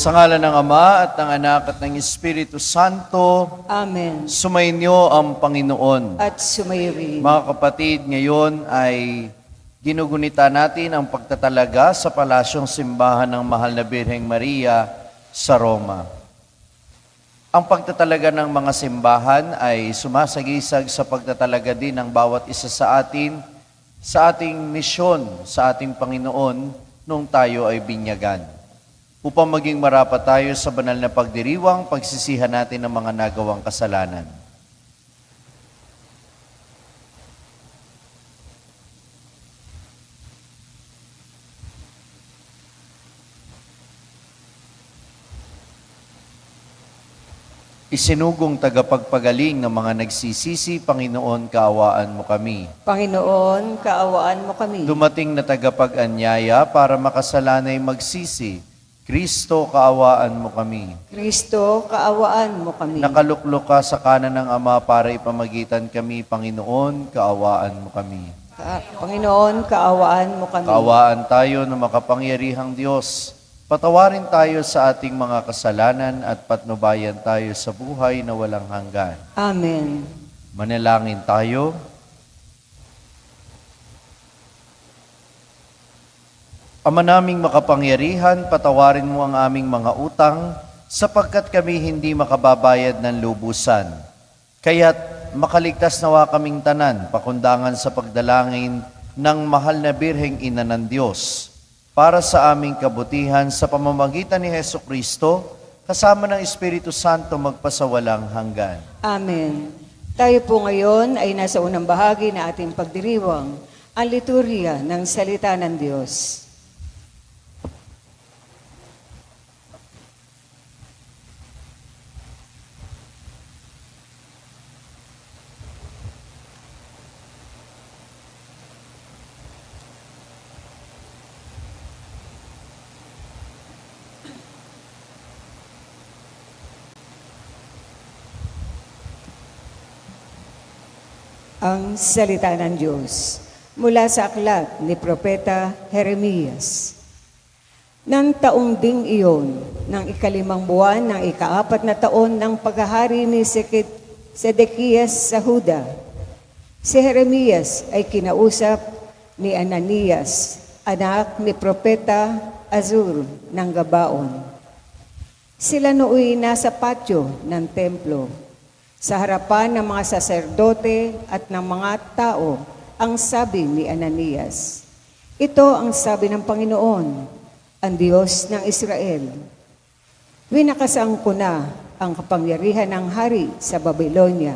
Sa ngalan ng Ama at ng Anak at ng Espiritu Santo, Amen. sumainyo ang Panginoon. At sumayo rin. Mga kapatid, ngayon ay ginugunita natin ang pagtatalaga sa palasyong simbahan ng Mahal na Birheng Maria sa Roma. Ang pagtatalaga ng mga simbahan ay sumasagisag sa pagtatalaga din ng bawat isa sa atin sa ating misyon sa ating Panginoon nung tayo ay binyagan. Upang maging marapat tayo sa banal na pagdiriwang, pagsisihan natin ang mga nagawang kasalanan. Isinugong tagapagpagaling ng mga nagsisisi, Panginoon, kaawaan mo kami. Panginoon, kaawaan mo kami. Dumating na tagapag-anyaya para makasalanay magsisi, Kristo, kaawaan mo kami. Kristo, kaawaan mo kami. Nakaluklok ka sa kanan ng Ama para ipamagitan kami, Panginoon, kaawaan mo kami. Panginoon, kaawaan mo kami. Kaawaan tayo ng makapangyarihang Diyos. Patawarin tayo sa ating mga kasalanan at patnubayan tayo sa buhay na walang hanggan. Amen. Manalangin tayo. Ama naming makapangyarihan, patawarin mo ang aming mga utang sapagkat kami hindi makababayad ng lubusan. Kaya't makaligtas nawa kaming tanan, pakundangan sa pagdalangin ng mahal na Birheng Ina ng Diyos, para sa aming kabutihan sa pamamagitan ni Hesukristo, kasama ng Espiritu Santo magpasawalang hanggan. Amen. Tayo po ngayon ay nasa unang bahagi na ating pagdiriwang, ang liturhiya ng salita ng Diyos. Ang salita ng Diyos mula sa aklat ni Propeta Jeremias. Nang taong ding iyon, ng ikalimang buwan ng ikaapat na taon ng paghahari ni Sedekias sa Huda, si Jeremias ay kinausap ni Ananias, anak ni Propeta Azur ng Gabaon. Sila nooy nasa patio ng templo, sa harapan ng mga saserdote at ng mga tao, ang sabi ni Ananias, ito ang sabi ng Panginoon, ang Diyos ng Israel. Winakasan ko na ang kapangyarihan ng hari sa Babylonia.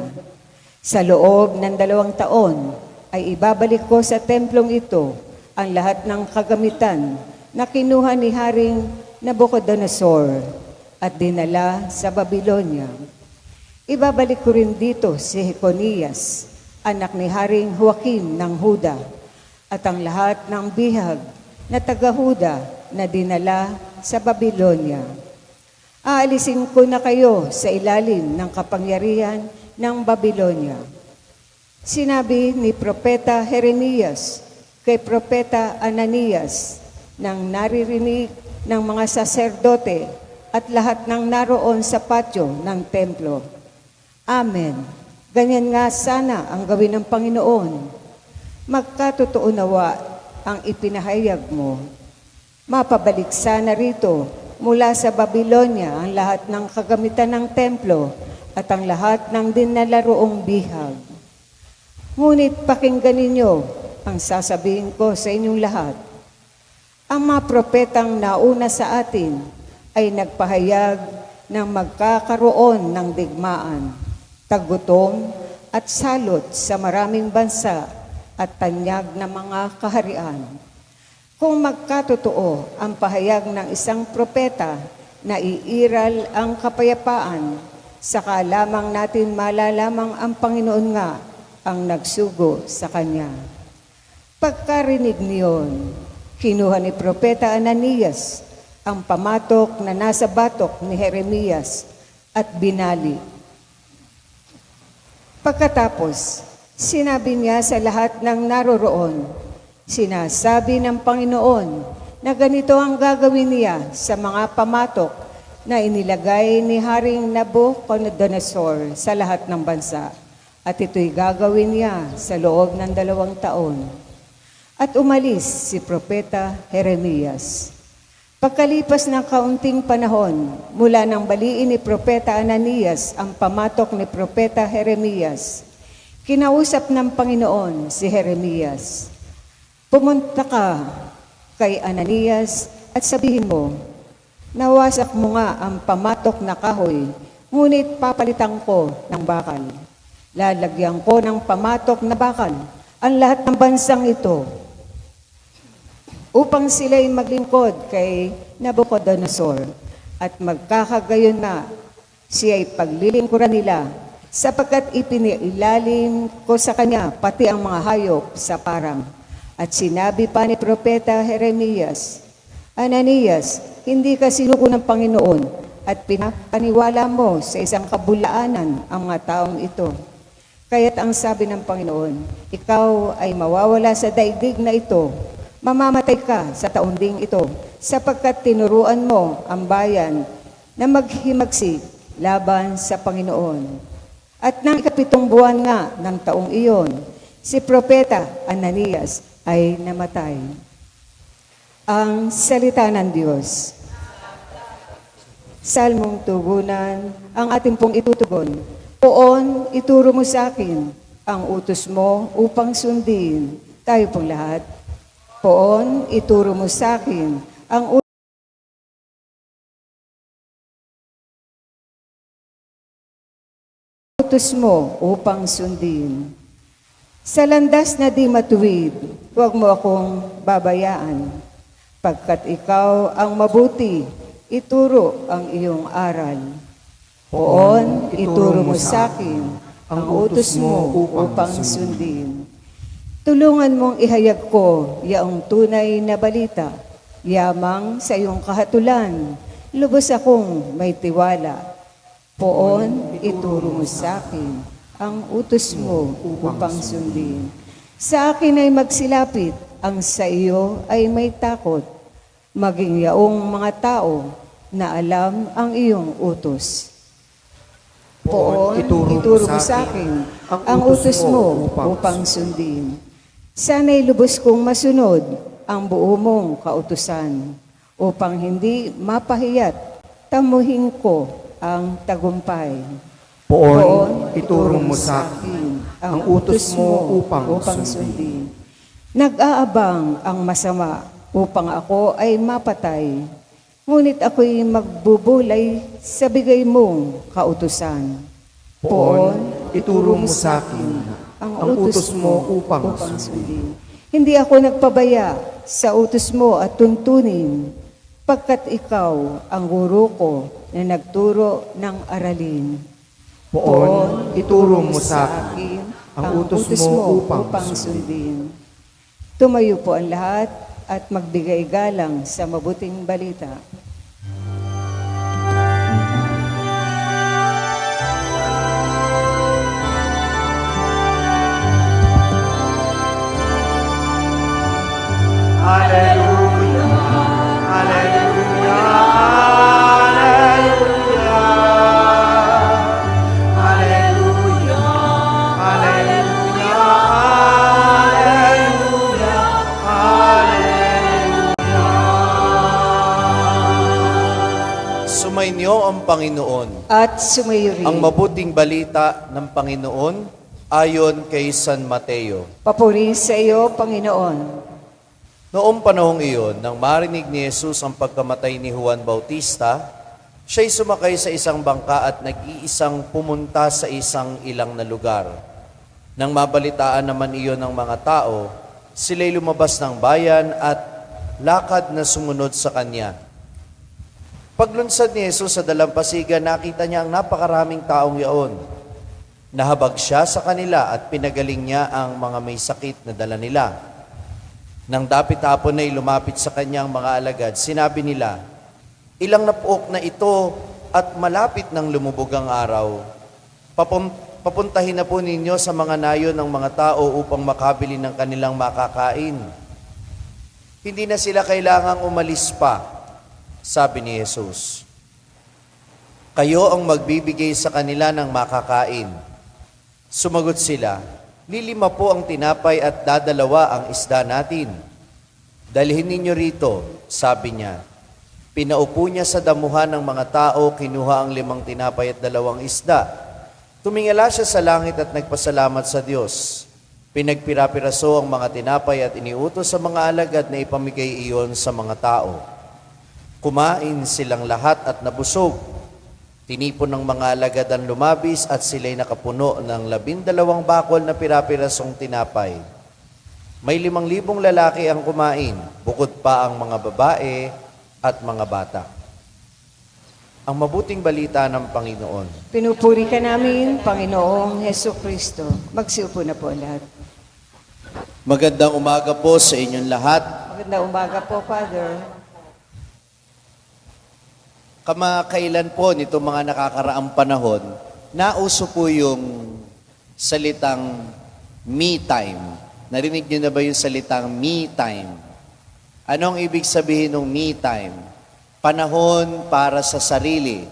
Sa loob ng 2 taon ay ibabalik ko sa templong ito ang lahat ng kagamitan na kinuha ni Haring Nabucodonosor at dinala sa Babylonia. Ibabalik ko rin dito si Jeconias, anak ni Haring Joaquim ng Huda, at ang lahat ng bihag na taga-Huda na dinala sa Babylonia. Aalisin ko na kayo sa ilalim ng kapangyarihan ng Babylonia. Sinabi ni Propeta Jeremias kay Propeta Ananias nang naririnig ng mga saserdote at lahat ng naroon sa patio ng templo. Amen. Ganyan nga sana ang gawin ng Panginoon. Magkatotoo nawa ang ipinahayag mo. Mapabalik sana rito mula sa Babylonia ang lahat ng kagamitan ng templo at ang lahat ng dinalaroong bihag. Ngunit pakinggan ninyo ang sasabihin ko sa inyong lahat. Ang mga propetang nauna sa atin ay nagpahayag ng magkakaroon ng digmaan, tagutom at salot sa maraming bansa at tanyag na mga kaharian. Kung magkatotoo ang pahayag ng isang propeta na iiral ang kapayapaan, saka lamang natin malalamang ang Panginoon nga ang nagsugo sa kanya. Pagkarinig niyon, kinuha ni Propeta Ananias ang pamatok na nasa batok ni Jeremias at binali. Pagkatapos, sinabi niya sa lahat ng naroroon, sinasabi ng Panginoon na ganito ang gagawin niya sa mga pamatok na inilagay ni Haring Nabucodonosor sa lahat ng bansa, at ito'y gagawin niya sa loob ng 2 taon. At umalis si Propeta Jeremias. Pagkalipas ng kaunting panahon, mula nang baliin ni Propeta Ananias ang pamatok ni Propeta Jeremias, kinausap ng Panginoon si Jeremias, "Pumunta ka kay Ananias at sabihin mo, nawasak mo nga ang pamatok na kahoy, ngunit papalitan ko ng bakal. Lalagyan ko ng pamatok na bakal ang lahat ng bansang ito, upang sila'y maglingkod kay Nabucodonosor, at magkakagayon na siya'y paglilingkuran nila, sapagkat ipinilalim ko sa kanya pati ang mga hayop sa parang." At sinabi pa ni Propeta Jeremias, "Ananias, hindi ka sinugo ng Panginoon at pinapaniwala mo sa isang kabulaanan ang mga taong ito. Kaya't ang sabi ng Panginoon, ikaw ay mawawala sa daigdig na ito. Mamamatay ka sa taong ding ito, sapagkat tinuruan mo ang bayan na maghimagsik laban sa Panginoon." At nang 7 buwan nga ng taong iyon, si Propeta Ananias ay namatay. Ang salita ng Diyos. Salmong tugunan, ang ating pong itutugon. Poon, ituro mo sa akin ang utos mo upang sundin. Tayo pong lahat. Poon, ituro mo sa akin ang utos mo upang sundin. Sa landas na di matuwid, huwag mo akong babayaan. Pagkat ikaw ang mabuti, ituro ang iyong aral. Poon, ituro mo sa akin ang utos mo upang sundin. Tulungan mong ihayag ko yaong tunay na balita, yamang sa iyong kahatulan, lubos akong may tiwala. Poon, ituro mo sa akin ang utos mo upang sundin. Sa akin ay magsilapit, ang sa iyo ay may takot, maging yaong mga tao na alam ang iyong utos. Poon, ituro mo sa akin ang utos mo upang sundin. Sana'y lubos kong masunod ang buo mong kautusan, upang hindi mapahiyat, tamuhin ko ang tagumpay. Poon, ituro mo sa akin ang utos mo upang sundin. Nag-aabang ang masama upang ako ay mapatay, ngunit ako'y magbubulay sa bigay mong kautusan. Poon, ituro mo sa akin ang utos mo upang sundin. Hindi ako nagpabaya sa utos mo at tuntunin, pagkat ikaw ang guro ko na nagturo ng aralin. Poon, ituro mo sa akin ang utos mo upang sundin. Tumayo po ang lahat at magbigay galang sa mabuting balita. Hallelujah, hallelujah, hallelujah, hallelujah, hallelujah, hallelujah. Sumainyo ang Panginoon. At sumayo rin. Ang mabuting balita ng Panginoon ayon kay San Mateo. Papuri sa iyo, Panginoon. Noong panahong iyon, nang marinig ni Jesus ang pagkamatay ni Juan Bautista, siya'y sumakay sa isang bangka at nag-iisang pumunta sa isang ilang na lugar. Nang mabalitaan naman iyon ng mga tao, sila'y lumabas ng bayan at lakad na sumunod sa kanya. Paglunsad ni Jesus sa dalampasigan, nakita niya ang napakaraming taong yaon. Nahabag siya sa kanila at pinagaling niya ang mga may sakit na dala nila. Nang dapit hapon ay lumapit sa kanyang mga alagad, sinabi nila, "Ilang na puok na ito at malapit ng lumubog ang araw. Papuntahin na po ninyo sa mga nayon ng mga tao upang makabili ng kanilang makakain." Hindi na sila kailangang umalis pa, sabi ni Jesus. Kayo ang magbibigay sa kanila ng makakain. Sumagot sila, 5 po ang tinapay at 2 ang isda natin. Dalhin ninyo rito, sabi niya. Pinaupo niya sa damuhan ng mga tao, kinuha ang 5 tinapay at 2 isda. Tumingala siya sa langit at nagpasalamat sa Diyos. Pinagpira-piraso ang mga tinapay at iniutos sa mga alagad na ipamigay iyon sa mga tao. Kumain silang lahat at nabusog. Tinipon ng mga alagad ang lumabis at sila'y nakapuno ng 12 bakol na pirapirasong tinapay. May 5,000 lalaki ang kumain, bukod pa ang mga babae at mga bata. Ang mabuting balita ng Panginoon. Pinupuri ka namin, Panginoong Heso Kristo. Magsiupo na po lahat. Magandang umaga po sa inyong lahat. Magandang umaga po, Father. Kamakailan po nito mga nakakaraang panahon, nauso po yung salitang me time. Narinig niyo na ba yung salitang me time? Anong ibig sabihin ng me time? Panahon para sa sarili.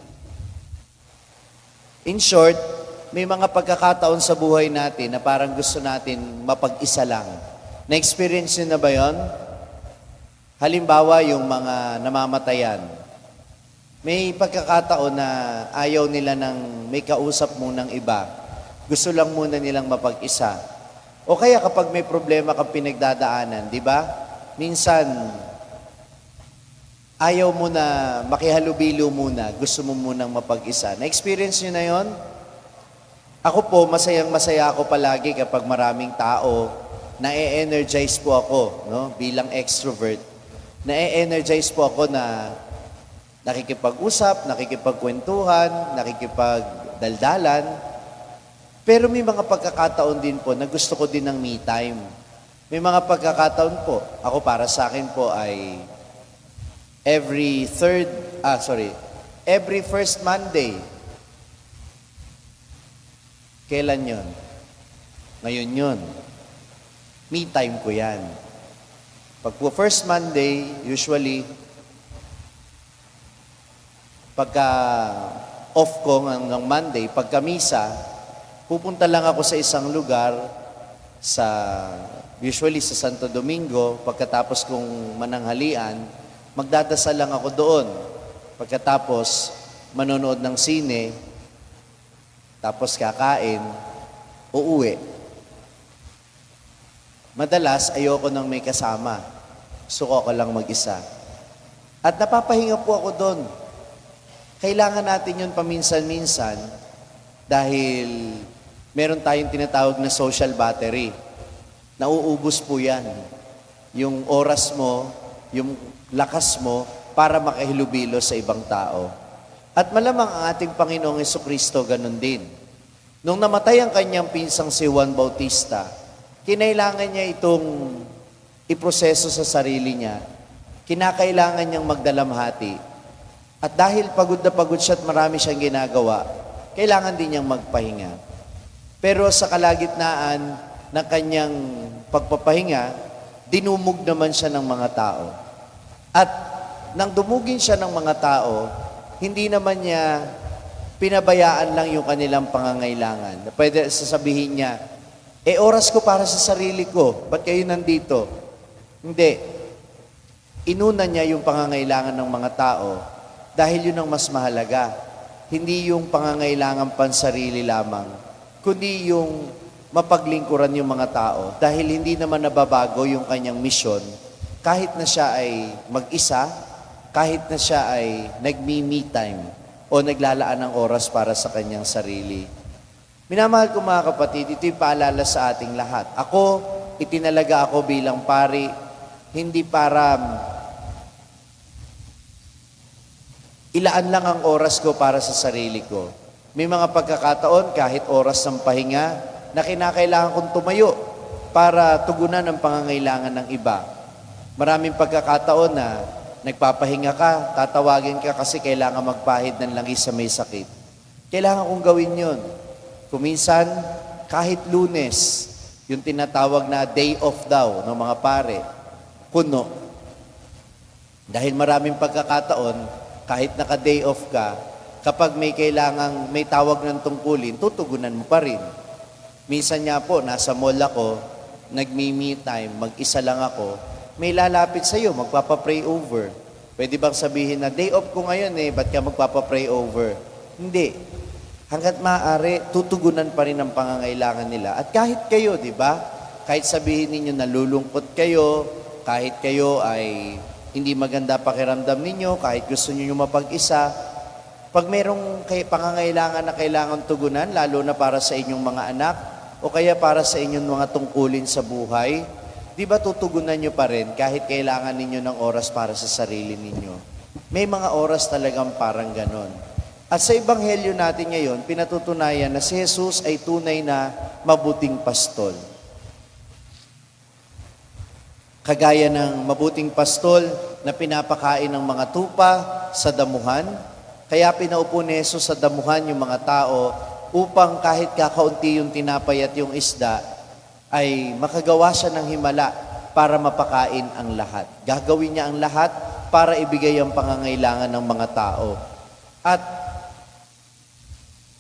In short, may mga pagkakataon sa buhay natin na parang gusto natin mapag-isa lang. Na-experience niyo na ba yon? Halimbawa, yung mga namamatayan. May pagkakataon na ayaw nila ng may kausap munang iba. Gusto lang muna nilang mapag-isa. O kaya kapag may problema kang pinagdadaanan, di ba? Minsan, ayaw mo na makihalubilo muna. Gusto mo munang mapag-isa. Na-experience nyo na yon? Ako po, masayang-masaya ako palagi kapag maraming tao. Na-energize po ako, no? Bilang extrovert. Na-energize po ako na nakikipag-usap, nakikipagkwentuhan, nakikipagdaldalan. Pero may mga pagkakataon din po na gusto ko din ng me time. May mga pagkakataon po, ako para sa akin po ay every first Monday. Kailan yon? Ngayon yon. Me time ko yan. Pag po first Monday, usually, pagka off ko ng Monday, pagka misa, pupunta lang ako sa isang lugar, usually sa Santo Domingo, pagkatapos kong mananghalian, magdadasal lang ako doon. Pagkatapos, manonood ng sine, tapos kakain, uuwi. Madalas, ayoko nang may kasama. Gusto ko lang mag-isa. At napapahinga po ako doon. Kailangan natin yun paminsan-minsan dahil meron tayong tinatawag na social battery. Nauubos po yan. Yung oras mo, yung lakas mo para makahilubilo sa ibang tao. At malamang ang ating Panginoong Jesucristo ganun din. Nung namatay ang kanyang pinsang si Juan Bautista, kinailangan niya itong iproseso sa sarili niya. Kinakailangan niyang magdalamhati. At dahil pagod na pagod siya at marami siyang ginagawa, kailangan din niyang magpahinga. Pero sa kalagitnaan ng kanyang pagpapahinga, dinumog naman siya ng mga tao. At nang dumugin siya ng mga tao, hindi naman niya pinabayaan lang yung kanilang pangangailangan. Pwede sasabihin niya, oras ko para sa sarili ko, ba't kayo nandito? Hindi. Inuna niya yung pangangailangan ng mga tao dahil yun ang mas mahalaga. Hindi yung pangangailangan pansarili lamang, kundi yung mapaglingkuran yung mga tao dahil hindi naman nababago yung kanyang misyon kahit na siya ay mag-isa, kahit na siya ay nagmi-me time o naglalaan ng oras para sa kanyang sarili. Minamahal ko mga kapatid, ito yung paalala sa ating lahat. Itinalaga ako bilang pari, hindi para ilaan lang ang oras ko para sa sarili ko. May mga pagkakataon, kahit oras ng pahinga, na kinakailangan kong tumayo para tugunan ang pangangailangan ng iba. Maraming pagkakataon na nagpapahinga ka, tatawagin ka kasi kailangan magpahid ng langis sa may sakit. Kailangan kong gawin yun. Kuminsan, kahit Lunes, yung tinatawag na day off daw ng mga pare, puno. Dahil maraming pagkakataon, kahit naka-day off ka, kapag may kailangang, may tawag ng tungkulin, tutugunan mo pa rin. Minsan nga po, nasa mall ako, nagmi-me time, mag-isa lang ako, may lalapit sa'yo, magpapa-pray over. Pwede bang sabihin na, day off ko ngayon ba't ka magpapa-pray over? Hindi. Hanggat maaari, tutugunan pa rin ang pangangailangan nila. At kahit kayo, di ba? Kahit sabihin ninyo nalulungkot kayo, kahit kayo ay hindi maganda pakiramdam ninyo, kahit gusto niyo mapag-isa, pag merong pangangailangan na kailangan tugunan, lalo na para sa inyong mga anak, o kaya para sa inyong mga tungkulin sa buhay, di ba tutugunan nyo pa rin kahit kailangan ninyo ng oras para sa sarili ninyo? May mga oras talagang parang ganon. At sa Ebanghelyo natin ngayon, pinatutunayan na si Jesus ay tunay na mabuting pastol. Kagaya ng mabuting pastol na pinapakain ng mga tupa sa damuhan, kaya pinaupo ni Jesus sa damuhan yung mga tao upang kahit kakaunti yung tinapay at yung isda, ay makagawa siya ng himala para mapakain ang lahat. Gagawin niya ang lahat para ibigay ang pangangailangan ng mga tao. At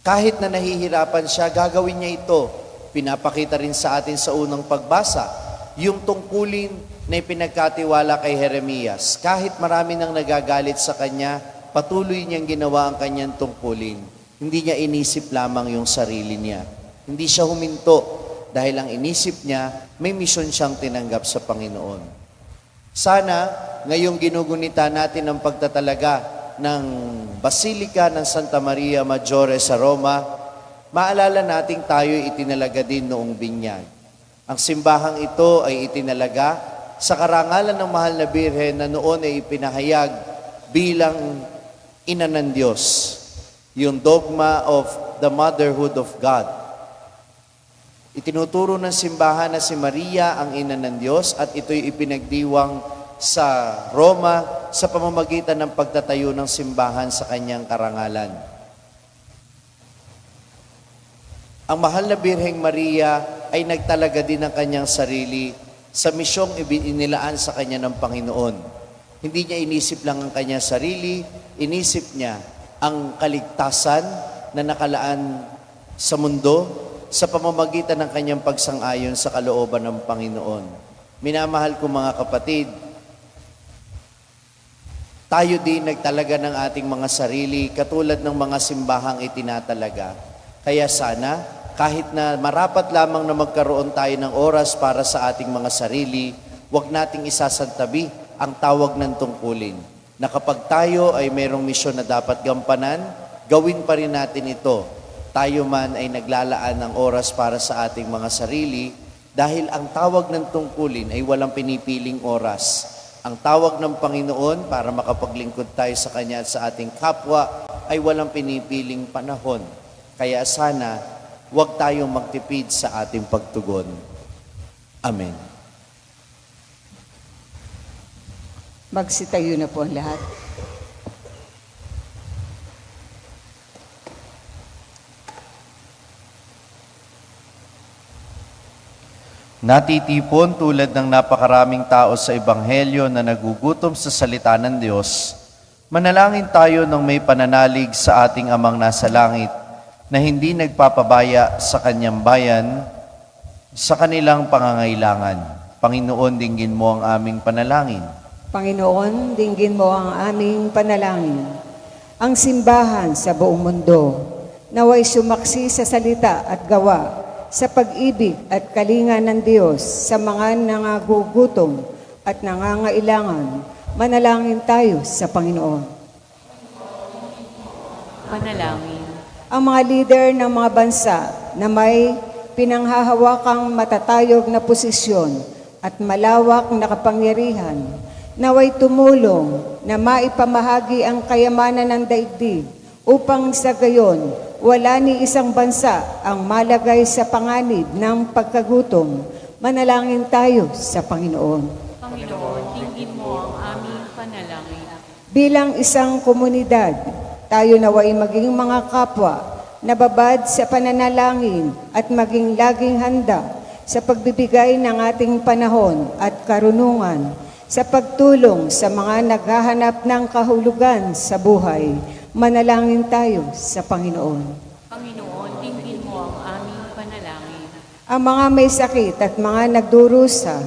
kahit na nahihirapan siya, gagawin niya ito. Pinapakita rin sa atin sa unang pagbasa, yung tungkulin na ipinagkatiwala kay Jeremias. Kahit marami nang nagagalit sa kanya, patuloy niyang ginawa ang kanyang tungkulin. Hindi niya inisip lamang yung sarili niya. Hindi siya huminto dahil ang inisip niya, may misyon siyang tinanggap sa Panginoon. Sana, ngayong ginugunita natin ang pagtatalaga ng Basilica ng Santa Maria Maggiore sa Roma, maalala nating tayo'y itinalaga din noong binyag. Ang simbahang ito ay itinalaga sa karangalan ng mahal na Birhen na noon ay ipinahayag bilang ina ng Diyos. Yung dogma of the motherhood of God. Itinuturo ng simbahan na si Maria ang ina ng Diyos at ito'y ipinagdiwang sa Roma sa pamamagitan ng pagtatayo ng simbahan sa kanyang karangalan. Ang mahal na Birheng Maria ay nagtalaga din ng kanyang sarili sa misyong inilaan sa kanya ng Panginoon. Hindi niya inisip lang ang kanyang sarili, inisip niya ang kaligtasan na nakalaan sa mundo sa pamamagitan ng kanyang pagsang-ayon sa kalooban ng Panginoon. Minamahal ko mga kapatid, tayo din nagtalaga ng ating mga sarili katulad ng mga simbahang itinatalaga. Kaya sana, kahit na marapat lamang na magkaroon tayo ng oras para sa ating mga sarili, huwag nating isasantabi ang tawag ng tungkulin. Na kapag tayo ay mayroong misyon na dapat gampanan, gawin pa rin natin ito. Tayo man ay naglalaan ng oras para sa ating mga sarili dahil ang tawag ng tungkulin ay walang pinipiling oras. Ang tawag ng Panginoon para makapaglingkod tayo sa Kanya at sa ating kapwa ay walang pinipiling panahon. Kaya sana, huwag tayong magtipid sa ating pagtugon. Amen. Magsitayo na po ang lahat. Natitipon tulad ng napakaraming tao sa Ebanghelyo na nagugutom sa salita ng Diyos, manalangin tayo ng may pananalig sa ating Amang nasa langit na hindi nagpapabaya sa kanyang bayan sa kanilang pangangailangan. Panginoon, dinggin mo ang aming panalangin. Panginoon, dinggin mo ang aming panalangin. Ang simbahan sa buong mundo, naway sumaksi sa salita at gawa sa pag-ibig at kalinga ng Diyos sa mga nangagugutom at nangangailangan. Manalangin tayo sa Panginoon. Panalangin. Ang mga leader ng mga bansa na may pinanghahawakang matatayog na posisyon at malawak na kapangyarihan, naway tumulong na maipamahagi ang kayamanan ng daigdig upang sa gayon wala ni isang bansa ang malagay sa panganib ng pagkagutom. Manalangin tayo sa Panginoon. Panginoon, dinggin mo ang aming panalangin. Bilang isang komunidad, tayo naway maging mga kapwa na babad sa pananalangin at maging laging handa sa pagbibigay ng ating panahon at karunungan sa pagtulong sa mga naghahanap ng kahulugan sa buhay. Manalangin tayo sa Panginoon. Panginoon, dinggin mo ang aming panalangin. Ang mga may sakit at mga nagdurusa,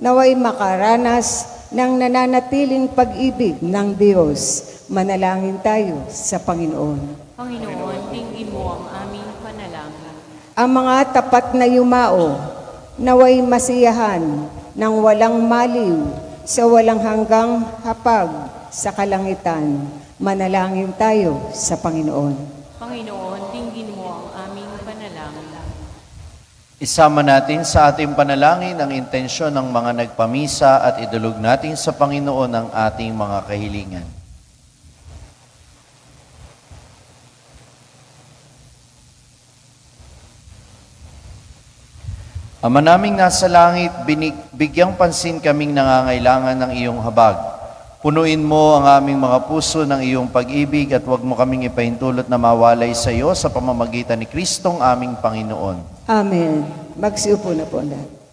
naway makaranas ng nananatiling pag-ibig ng Diyos. Manalangin tayo sa Panginoon. Panginoon, dinggin mo ang aming panalangin. Ang mga tapat na yumao, naway masiyahan ng walang maliw sa walang hanggang hapag sa kalangitan. Manalangin tayo sa Panginoon. Panginoon, dinggin mo ang aming panalangin. Isama natin sa ating panalangin ang intensyon ng mga nagpamisa at idulog natin sa Panginoon ang ating mga kahilingan. Ama naming nasa langit, bigyang pansin kaming nangangailangan ng iyong habag. Punuin mo ang aming mga puso ng iyong pag-ibig at huwag mo kaming ipahintulot na mawalay sa iyo sa pamamagitan ni Kristong aming Panginoon. Amen. Magsiupo na po lahat.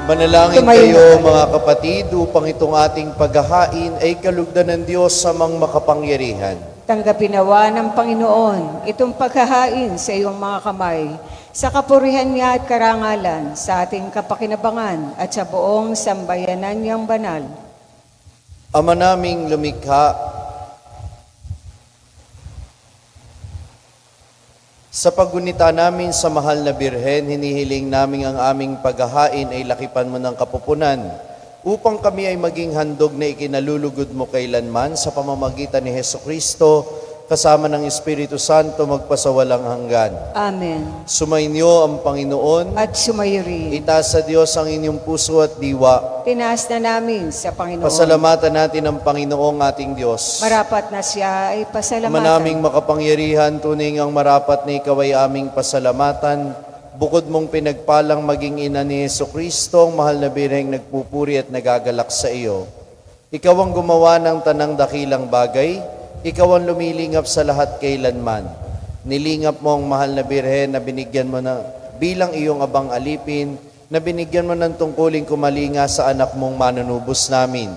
Manalangin Tumayo kayo na tayo. mga kapatid upang itong ating paghahain ay kalugdan ng Diyos sa mga makapangyarihan. Tanggapin nawa ng Panginoon itong paghahain sa iyong mga kamay, sa kapurihan niya at karangalan, sa ating kapakinabangan at sa buong sambayanan niyang banal. Ama naming lumikha, sa paggunita namin sa mahal na Birhen, hinihiling namin ang aming paghahain ay lakipan mo ng kapupunan, upang kami ay maging handog na ikinalulugod mo kailanman sa pamamagitan ni Hesukristo, kasama ng Espiritu Santo magpasawalang hanggan. Amen. Sumainyo ang Panginoon, At sumayo rin. itaas sa Diyos ang inyong puso at diwa. Tinaas na namin sa Panginoon. Pasalamatan natin ang Panginoong ating Diyos. Marapat na siya ay pasalamatan. Manaming makapangyarihan, tunay ang marapat na ikaw ay aming pasalamatan. Bukod mong pinagpalang maging ina ni Hesukristo, ang mahal na birheng nagpupuri at nagagalak sa iyo. Ikaw ang gumawa ng tanang dakilang bagay, ikaw ang lumilingap sa lahat kailanman. Nilingap mo ang mahal na birhen na binigyan mo na bilang iyong abang alipin, na binigyan mo ng tungkuling kumalinga sa anak mong manunubos namin.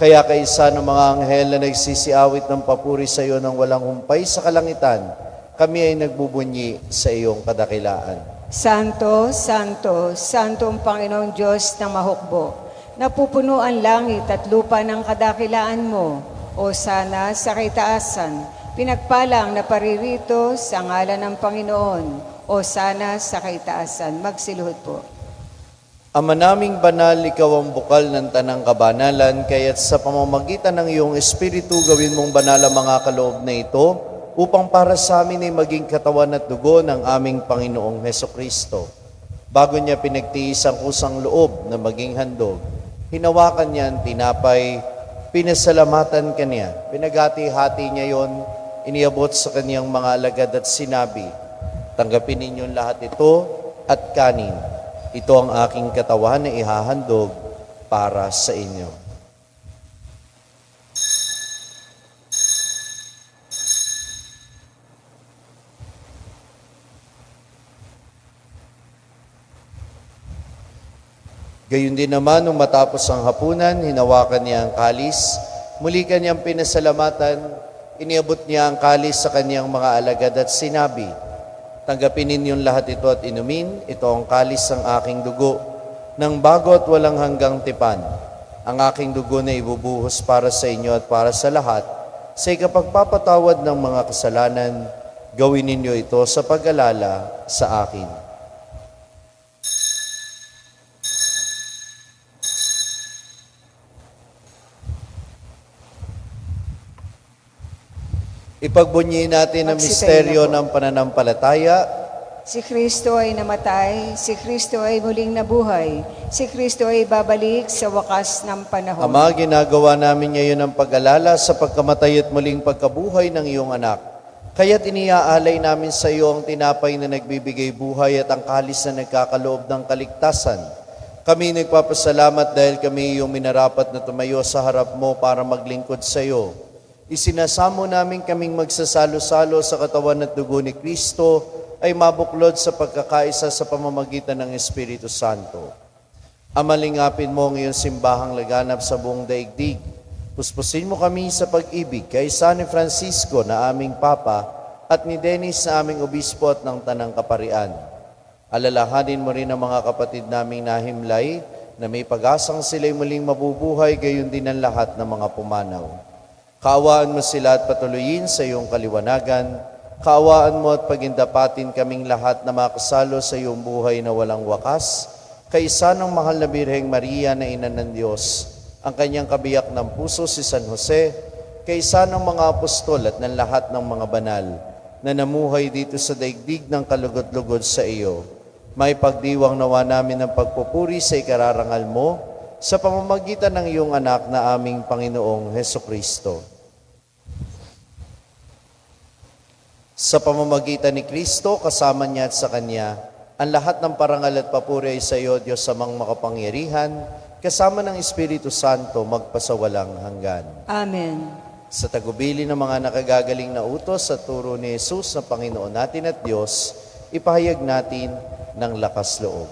Kaya kaisa ng mga anghel na nagsisiawit ng papuri sa iyo ng walang humpay sa kalangitan, kami ay nagbubunyi sa iyong kadakilaan. Santo, Santo, Santo ang Panginoong Diyos ng mahukbo. Napupuno ang langit at lupa ng kadakilaan mo. O sana sa kaitaasan, pinagpalang na paririto sa ngalan ng Panginoon. O sana sa kaitaasan. Magsiluhod po. Ama naming banal, ikaw ang bukal ng tanang kabanalan, kaya't sa pamamagitan ng iyong Espiritu, gawin mong banal ang mga kaloob na ito, upang para sa amin ay maging katawan at dugo ng aming Panginoong Hesukristo. Bago niya pinagtiis ang kusang loob na maging handog, hinawakan niya ang tinapay, pinasalamatan kanya, pinagati-hati niya yon, iniabot sa kanyang mga alagad at sinabi, tanggapin ninyong lahat ito at kanin. Ito ang aking katawan na ihahandog para sa inyo. Gayun din naman, nung matapos ang hapunan, hinawakan niya ang kalis, muli kanyang pinasalamatan, iniabot niya ang kalis sa kanyang mga alagad at sinabi, tanggapin ninyong lahat ito at inumin, ito ang kalis ng aking dugo, ng bago at walang hanggang tipan. Ang aking dugo na ibubuhos para sa inyo at para sa lahat, sa ikapagpapatawad ng mga kasalanan, gawin ninyo ito sa pag-alala sa akin. Ipagbunyi natin ang misteryo ng pananampalataya. Si Kristo ay namatay, si Kristo ay muling nabuhay, si Kristo ay babalik sa wakas ng panahon. Ama, ginagawa namin ngayon ang pag-alala sa pagkamatay at muling pagkabuhay ng iyong anak. Kaya't iniaalay namin sa iyo ang tinapay na nagbibigay buhay at ang kalis na nagkakaloob ng kaligtasan. Kami nagpapasalamat dahil kami iyong minarapat na tumayo sa harap mo para maglingkod sa iyo. Isinasamo namin kaming magsasalo-salo sa katawan at dugo ni Kristo ay mabuklod sa pagkakaisa sa pamamagitan ng Espiritu Santo. Amalingapin mo ang iyong simbahang laganap sa buong daigdig. Puspusin mo kami sa pag-ibig kay San Francisco na aming Papa at ni Dennis na aming Obispo at ng Tanang Kaparian. Alalahanin mo rin ang mga kapatid naming nahimlay na may pag-asang sila'y muling mabubuhay, gayon din ang lahat ng mga pumanaw. Kaawaan mo sila at patuloyin sa iyong kaliwanagan. Kaawaan mo at pagindapatin kaming lahat na makasalo sa iyong buhay na walang wakas, kaisa ng mahal na Birheng Maria na Ina ng Diyos, ang kanyang kabiyak ng puso si San Jose, kaisa ng mga apostol at ng lahat ng mga banal na namuhay dito sa daigdig ng kalugod-lugod sa iyo. May pagdiwang nawa namin ng pagpupuri sa ikararangal mo sa pamamagitan ng iyong anak na aming Panginoong Hesukristo. Sa pamamagitan ni Kristo, kasama niya at sa Kanya, ang lahat ng parangal at papuri ay sa iyo, Diyos samang makapangyarihan, kasama ng Espiritu Santo, magpasawalang hanggan. Amen. Sa tagubili ng mga nakagagaling na utos at turo ni Jesus na Panginoon natin at Diyos, ipahayag natin ng lakas loob.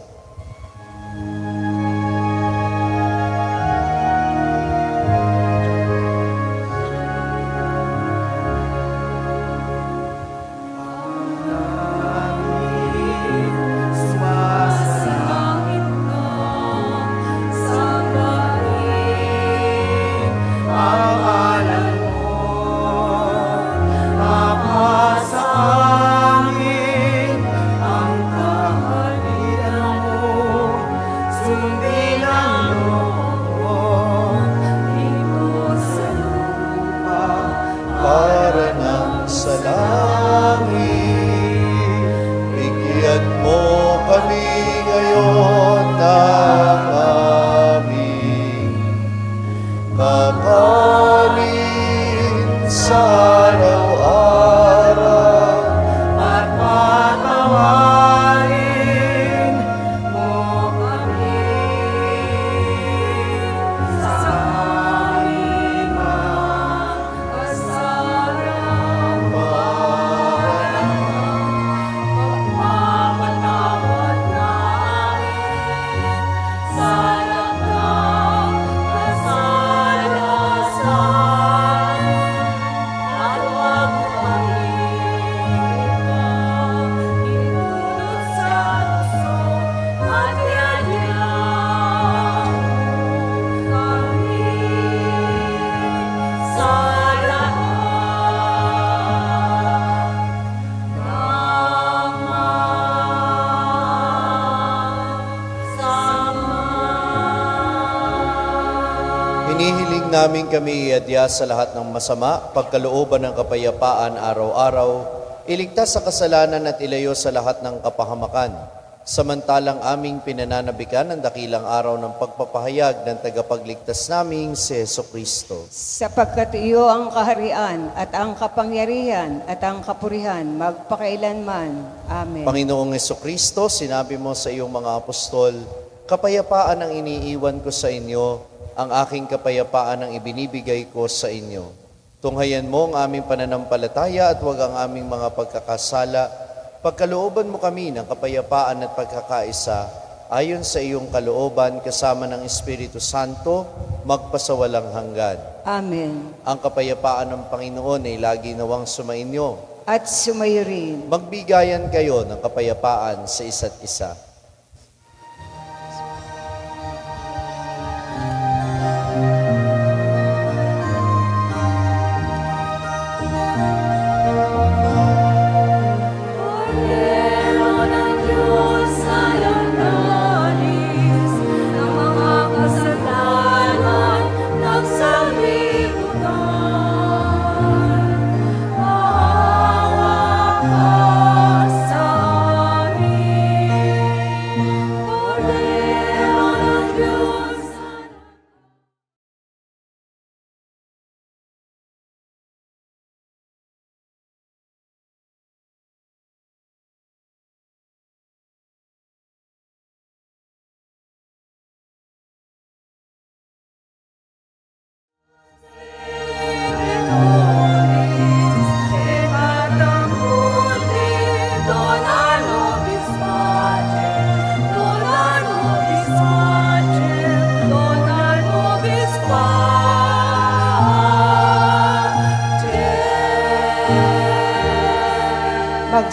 Hinihiling namin kami iadya sa lahat ng masama, pagkalooban ng kapayapaan araw-araw, iligtas sa kasalanan at ilayo sa lahat ng kapahamakan, samantalang aming pinananabikan ang dakilang araw ng pagpapahayag ng tagapagligtas naming si Jesucristo. Sapagkat iyo ang kaharian at ang kapangyarihan at ang kapurihan magpakailanman. Amen. Panginoong Jesucristo, sinabi mo sa iyong mga apostol, kapayapaan ang iniiwan ko sa inyo, ang aking kapayapaan ang ibinibigay ko sa inyo. Tunghayan mo ang aming pananampalataya at huwag ang aming mga pagkakasala. Pagkalooban mo kami ng kapayapaan at pagkakaisa, ayon sa iyong kalooban kasama ng Espiritu Santo, magpasawalang hanggan. Amen. Ang kapayapaan ng Panginoon ay lagi nawang sumainyo. At sumayo rin. Magbigayan kayo ng kapayapaan sa isa't isa.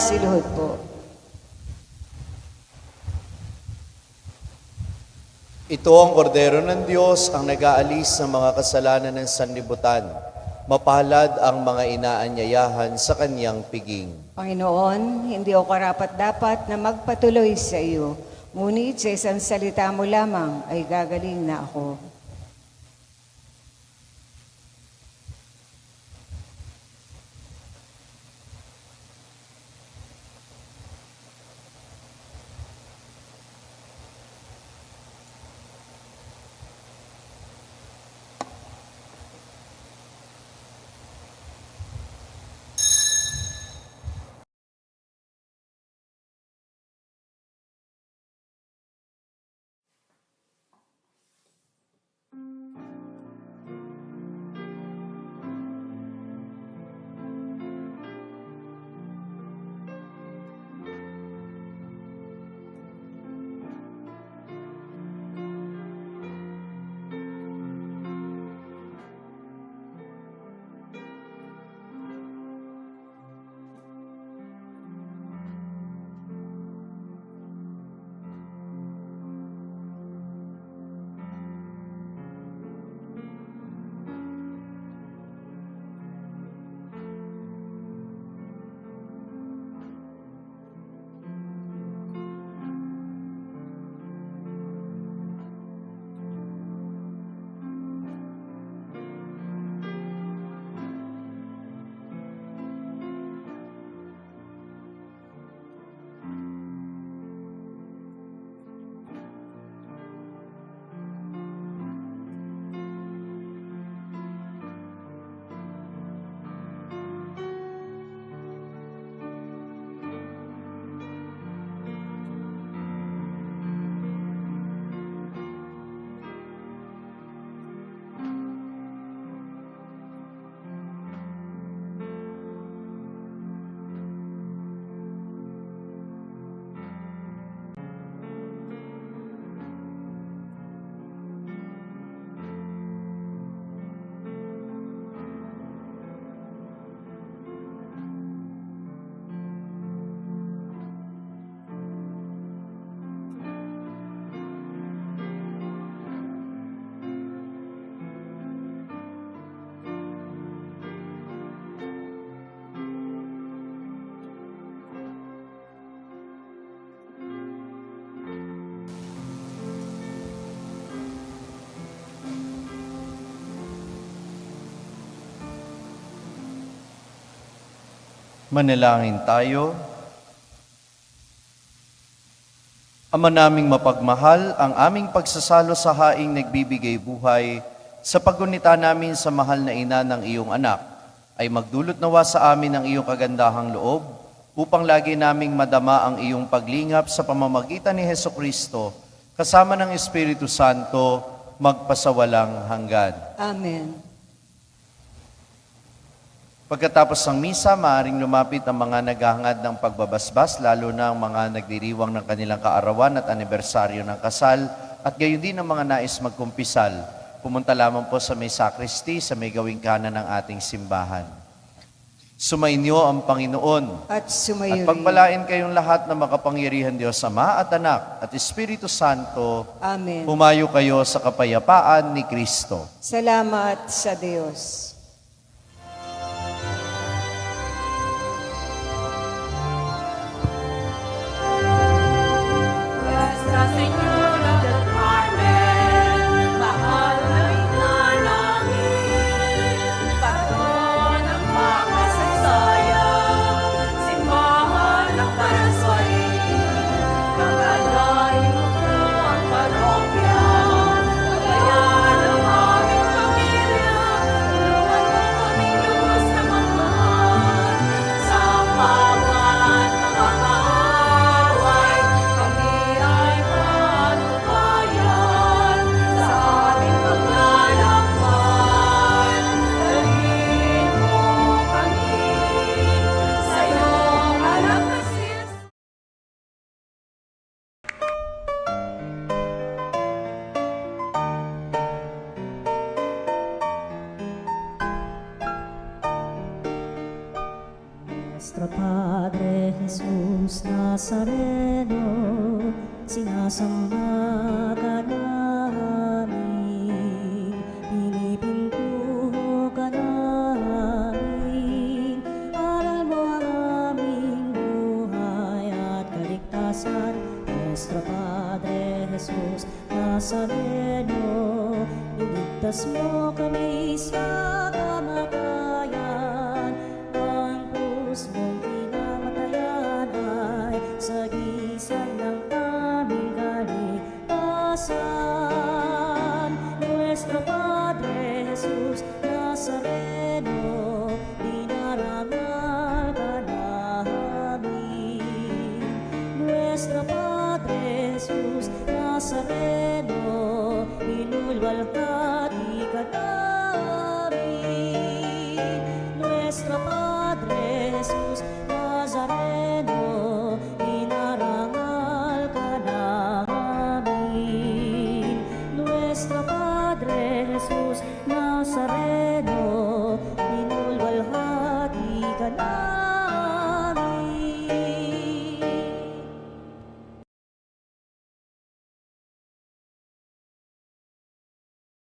Magsiluhod po. Ito ang kordero ng Diyos, ang nag-aalis ng mga kasalanan ng sanlibutan. Mapalad ang mga inaanyayahan sa kanyang piging. Panginoon, hindi ako karapat-dapat na magpatuloy sa iyo. Ngunit sa isang salita mo lamang ay gagaling na ako. Manalangin tayo. Ama naming mapagmahal, ang aming pagsasalo sa haing nagbibigay buhay sa paggunita namin sa mahal na ina ng iyong anak ay magdulot nawa sa amin ng iyong kagandahang loob upang lagi naming madama ang iyong paglingap sa pamamagitan ni Hesukristo kasama ng Espiritu Santo magpasawalang hanggan. Amen. Pagkatapos ng misa, maaaring lumapit ang mga naghahangad ng pagbabasbas, lalo na ang mga nagdiriwang ng kanilang kaarawan at anibersaryo ng kasal, at gayon din ang mga nais magkumpisal. Pumunta lamang po sa may sacristy, sa may gawing kanan ng ating simbahan. Sumainyo ang Panginoon, At at sumayo rin. pagpalain kayong lahat na makapangyarihan Diyos Ama at Anak at Espiritu Santo. Amen. Humayo kayo sa kapayapaan ni Kristo. Salamat sa Diyos. Nuestra Señora del Carmen, mahal na ina namin, patron ng mga saysayang, simbahan ng Parasoy, pagkalain mo po ang parokya, kaya ng aming pamilya, Jesus Nazareno, sinasamba ka namin, pinipintuho ka namin, aral mo ang aming buhay at kaligtasan. Nuestro Padre Jesus Nazareno, iligtas mo kami sa kamatayan, ang krus mong pinamatayan ay sagisag ng aming kaligtasan. Nuestro Padre Jesus Nazareno, dinarangal ka namin. Nuestro Padre Jesus Nazareno, inulwalhati ka namin. Nuestro Padre Jesus Nazareno,